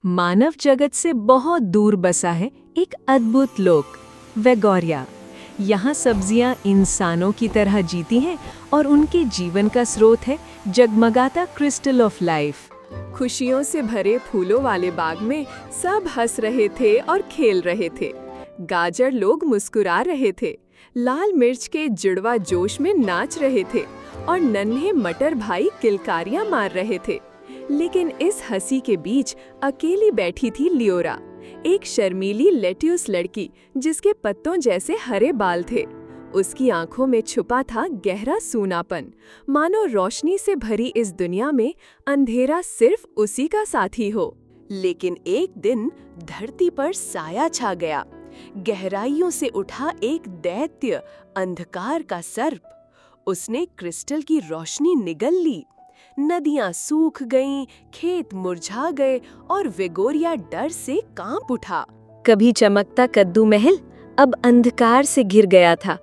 मानव जगत से बहुत दूर बसा है एक अद्भुत लोक, वेगोरिया। यहाँ सब्जियाँ इंसानों की तरह जीती हैं और उनके जीवन का स्रोत है जगमगाता क्रिस्टल ऑफ लाइफ। खुशियों से भरे फूलों वाले बाग में सब हंस रहे थे और खेल रहे थे। गाजर लोग मुस्कुरा रहे थे, लाल मिर्च के जुड़वा जोश में नाच रहे थे और नन्हे मटर भाई किलकारियां मार रहे थे। लेकिन इस हंसी के बीच अकेली बैठी थी लियोरा, एक शर्मीली लेट्यूस लड़की जिसके पत्तों जैसे हरे बाल थे। उसकी आंखों में छुपा था गहरा सूनापन, मानो रोशनी से भरी इस दुनिया में अंधेरा सिर्फ उसी का साथी हो। लेकिन एक दिन धरती पर साया छा गया। गहराइयों से उठा एक दैत्य, अंधकार का सर्प। उसने क्रिस्टल की रोशनी निगल ली। नदियां सूख गईं, खेत मुरझा गए और वेगोरिया डर से कांप उठा। कभी चमकता कद्दू महल अब अंधकार से घिर गया था।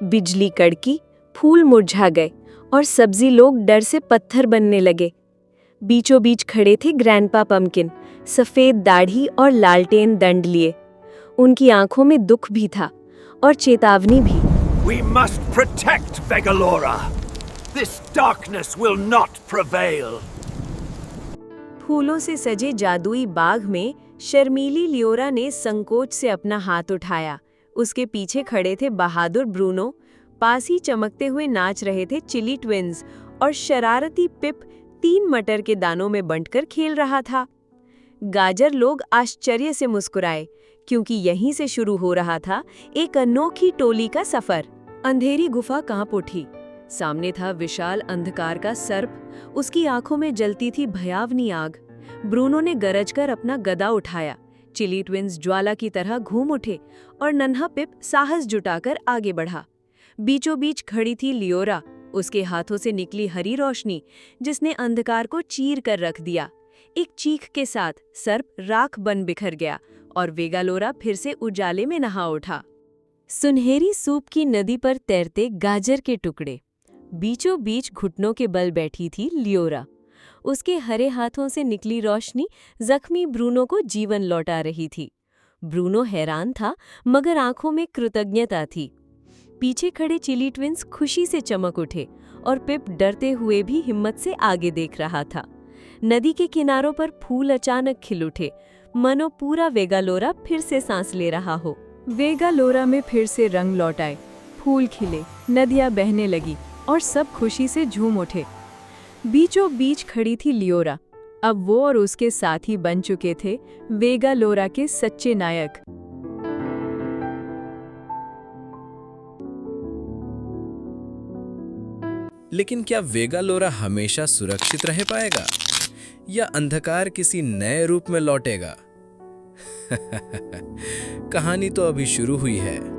बिजली कड़की, फूल मुरझा गए और सब्जी लोग डर से पत्थर बनने लगे। बीचों बीच खड़े थे ग्रैंडपा पम्पकिन, सफेद दाढ़ी और लालटेन दंड लिए। उनकी आंखों में दुख भी था और चेतावनी भी। We must protect Vegalora. This darkness will not prevail. फूलों से सजे जादुई बाग में शर्मीली लियोरा ने संकोच से अपना हाथ उठाया। उसके पीछे खड़े थे बहादुर ब्रूनो, पास ही चमकते हुए नाच रहे थे चिली ट्विंस और शरारती पिप 3 मटर के दानों में बंटकर खेल रहा था। गाजर लोग आश्चर्य से मुस्कुराए, क्योंकि यहीं से शुरू हो रहा था एक अनोखी टोली का सफर। अंधेरी गुफा कांप उठी। सामने था विशाल अंधकार का सर्प, उसकी आंखों में जलती थी भयावनी आग। ब्रूनो ने गरजकर अपना गदा उठाया। चिली ट्विंस ज्वाला की तरह घूम उठे और नन्हा पिप साहस जुटाकर आगे बढ़ा। बीचों बीच खड़ी थी लियोरा, उसके हाथों से निकली हरी रोशनी जिसने अंधकार को चीर कर रख दिया। एक चीख के साथ सर्प राख बन बिखर गया और वेगालोरा फिर से उजाले में नहा उठा। सुनहरी सूप की नदी पर तैरते गाजर के टुकड़े। बीचों बीच घुटनों के बल बैठी थी लियोरा। उसके हरे हाथों से निकली रोशनी जख्मी ब्रूनो को जीवन लौटा रही थी। ब्रूनो हैरान था, मगर आंखों में कृतज्ञता थी। पीछे खड़े चिली ट्विंस खुशी से चमक उठे और पिप डरते हुए भी हिम्मत से आगे देख रहा था। नदी के किनारों पर फूल अचानक खिल उठे, मनो पूरा वेगालोरा फिर से सांस ले रहा हो। वेगालोरा में फिर से रंग लौट आए, फूल खिले, नदियां बहने लगी और सब खुशी से झूम उठे। बीचों बीच खड़ी थी लियोरा। अब वो और उसके साथी बन चुके थे वेगालोरा के सच्चे नायक। लेकिन क्या वेगालोरा हमेशा सुरक्षित रह पाएगा या अंधकार किसी नए रूप में लौटेगा? कहानी तो अभी शुरू हुई है।